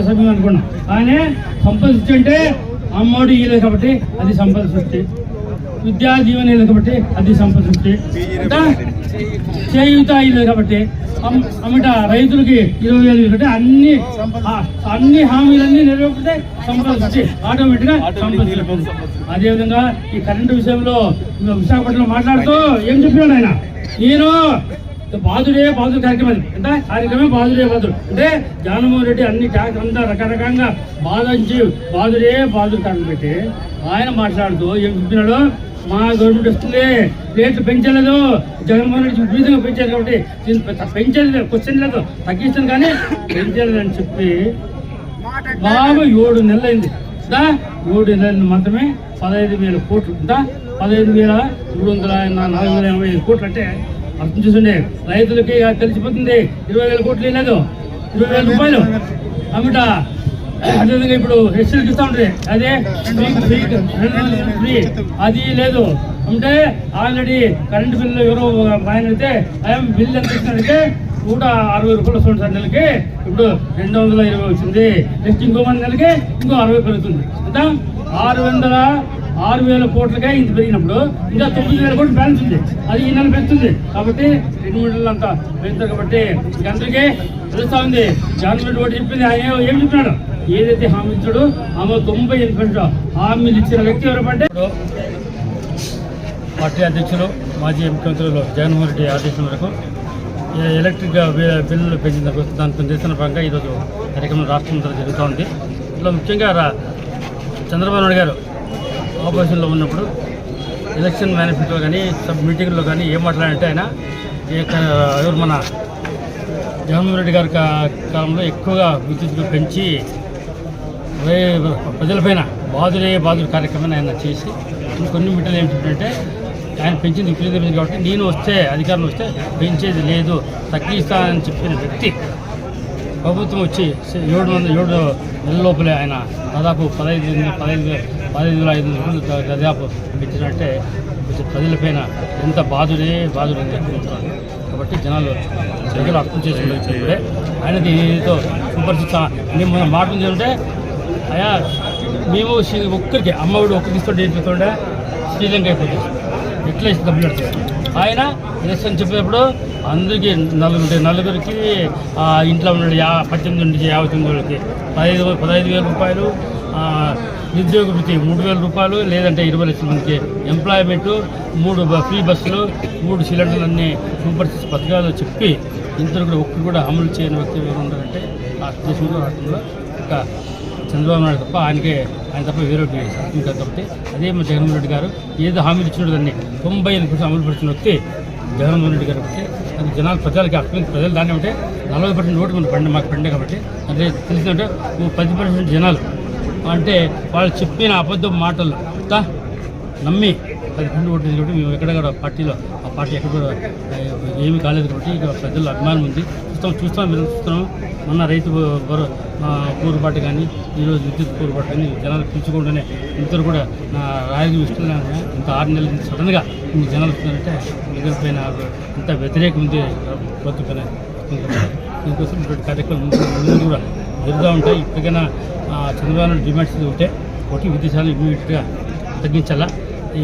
సమయం అనుకున్నాం. కానీ సంపద సృష్టి అంటే అమ్మోడు ఇయ్యలేదు కాబట్టి అది సంపద సృష్టి, విద్యా జీవన ఇయ్యలేదు కాబట్టి అది సంపద సృష్టి, చేయుత ఇయ్యలేదు కాబట్టి అమ్మట రైతులకి 20,000 కంటే అన్ని హామీలన్నీ నెరవేర్పితే సంపద సృష్టి ఆటోమేటిక్గా సంపద సృష్టి. అదేవిధంగా ఈ కరెంటు విషయంలో విశాఖపట్నంలో మాట్లాడుతూ ఏం చెప్పినాడు ఆయన, నేను బాధుడే బాధుడు కార్యక్రమం ఎంత కార్యక్రమం బాధుడే బాధుడు అంటే జగన్మోహన్ రెడ్డి అన్ని ట్యాక్స్ అంతా రకరకంగా బాధించి బాధుడే బాధుడు కార్యక్రమం పెట్టి ఆయన మాట్లాడుతూ ఏం చెప్పినాడు, మా గవర్నమెంట్ వస్తుంది రేట్లు పెంచలేదు, జగన్మోహన్ రెడ్డి విధంగా పెంచారు కాబట్టి పెంచలేదు, క్వశ్చన్ లేదు, తగ్గిస్తాను కానీ పెంచలేదు అని చెప్పి బాబు 7 నెలలు అయింది. 7 నెలలు మాత్రమే 15,000 కోట్లు, 15,345 కోట్లు అంటే అర్థం చూస్తుండే రైతులకి తెలిసిపోతుంది. 20,000 కోట్లు లేదు, 20,000 రూపాయలు అమిట. అదేవిధంగా ఇప్పుడు హెచ్చరిక ఇస్తా ఉంటుంది, అదే ఫ్రీ అది లేదు అంటే ఆల్రెడీ కరెంటు బిల్లు ఎవరో ఆయన అయితే బిల్లు ఎంత ఇచ్చినట్టే 160 రూపాయలు వస్తుంది సార్ నెలకి, ఇప్పుడు 220 వచ్చింది. నెక్స్ట్ ఇంకో మంది నెలకి ఇంకో 60 పెరుగుతుంది. అంతా 6,000 కోట్లకే ఇంత పెరిగినప్పుడు ఇంకా 9,000 కోట్లు బ్యాలెన్స్ ఉంది, అది ఈ నెల పెంచుతుంది. కాబట్టి 2 నెలలు అంతా పెంచుతారు. కాబట్టి అందరికీ తెలుస్తా ఉంది గవర్నమెంట్ ఒకటి చెప్పింది. ఆయన ఏం చెప్పినాడు, ఏదైతే హామీ ఇచ్చాడో ఆమె 98% హామీలు ఇచ్చిన వ్యక్తి ఎవరంటే పార్టీ అధ్యక్షులు మాజీ ముఖ్యమంత్రులు జగన్మోహన్ రెడ్డి ఆదేశం మేరకు ఎలక్ట్రిక్ బిల్లులు పెంచిన దానికి నిరసన భాగంగా ఈరోజు కార్యక్రమం రాష్ట్రంలో జరుగుతూ ఉంది. ఇందులో ముఖ్యంగా చంద్రబాబు నాయుడు గారు ఆపోజిషన్లో ఉన్నప్పుడు ఎలక్షన్ మేనిఫెస్టో కానీ సబ్ మీటింగ్లో కానీ ఏం మాట్లాడంటే ఆయన ఎవరు మన జగన్మోహన్ రెడ్డి గారి కాలంలో ఎక్కువగా విద్యుత్ పెంచి ప్రజలపైన బాధుడు కార్యక్రమాన్ని ఆయన చేసి కొన్ని మీటర్లు ఏం చెప్పినట్టే ఆయన పెంచింది విపరీతమైంది కాబట్టి నేను వస్తే అధికారం వస్తే పెంచేది లేదు తగ్గిస్తానని చెప్పిన వ్యక్తి ప్రభుత్వం వచ్చి 7 నెలల లోపలే ఆయన దాదాపు 15,500 దాదాపు పెట్టినట్టే ప్రజలపైన ఎంత బాధుడే అని చెప్పుకుంటున్నాను. కాబట్టి జనాలు ప్రజలు అర్థం చేసుకుంటే ఆయనది ఏదో సుపరిచిత నేను మన మాట ఉంది అంటే అయా మేము ఒక్కరికి అమ్మఒడి ఒక్కరికి ఇస్తుంటే ఏం చెప్తుండే శ్రీలంక అయిపోతుంది ఎట్లా ఇస్తే డబ్బులు పెడుతుంది. ఆయన ఎలక్షన్ చెప్పేటప్పుడు అందరికీ నలుగురికి ఇంట్లో ఉన్న 18 నుంచి 59 15,000 రూపాయలు నిరుద్యోగ వృత్తి 3,000 రూపాయలు, లేదంటే 20 లక్షల మందికి ఎంప్లాయ్మెంటు, 3 ఫ్రీ బస్సులు, 3 సిలిండర్లు అన్నీ సూపర్ పథకాలు చెప్పి ఇంతలో కూడా ఒక్కరు కూడా అమలు చేయని వ్యక్తి ఎవరు ఉన్నారంటే ఆ దేశంలో రాష్ట్రంలో ఒక చంద్రబాబు నాయుడు తప్ప ఆయన తప్ప వేరే ఇంకా కాబట్టి అదే మా జగన్మోహన్ రెడ్డి గారు ఏదో హామీలు ఇచ్చినట్టు దాన్ని 98% అమలు పరిచిన వ్యక్తి జగన్మోహన్ రెడ్డి గారు కాబట్టి అది జనాలు ప్రజలకి అర్థం ప్రజలు దాన్ని అంటే 40% ఓటు మన మాకు పండే కాబట్టి అదే తెలిసిందంటే 10% జనాలు అంటే వాళ్ళు చెప్పిన అబద్ధం మాటలు నమ్మి 10% ఓటు కాబట్టి మేము ఎక్కడ కూడా పార్టీలో ఆ పార్టీ ఎక్కడ కూడా ఏమీ కాలేదు కాబట్టి ఇక ప్రజల్లో అభిమానం ఉంది. చూస్తాం మొన్న రైతు కూరుబాటు కానీ ఈరోజు విద్యుత్ కూరుబాటు కానీ జనాలు పిలుచుకుంటూనే ఇంతరు కూడా నా రాజకీయ ఇస్తున్నాను. ఇంత 6 నెలల నుంచి సడన్గా ఇన్ని జనాలు వస్తున్నారంటే మిగిలిపోయిన ఇంత వ్యతిరేకం ఉంది ప్రభుత్వం. దీనికోసం ఇటువంటి కార్యక్రమం ముందు కూడా జరుగుతూ ఉంటాయి. ఇప్పటికైనా చంద్రబాబు నాయుడు డిమాండ్స్ ఉంటే ఒకటి విదేశాలు ఇమ్మీడియట్గా తగ్గించాలా,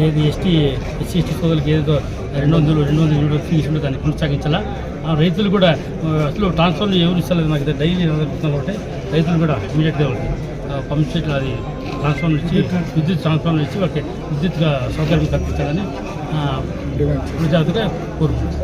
ఏది ఎస్సీ ఎస్టీ సోదరులకి ఏదో 200 ఫీజు ఉంటే దాన్ని కొనసాగించాలా. రైతులు కూడా అసలు ట్రాన్స్ఫర్లు ఎవరు ఇస్తలేదు నాకు డైలీ జరుగుతున్నాం కాబట్టి రైతులు కూడా ఇమీడియట్గా పంప్ సెట్లు అది ట్రాన్స్ఫార్మర్ ఇచ్చి విద్యుత్ ట్రాన్స్ఫార్మర్ ఇచ్చి వాళ్ళకి విద్యుత్ సౌకర్యం కల్పించాలని ప్రజాతిగా కోరుకుంటున్నాను.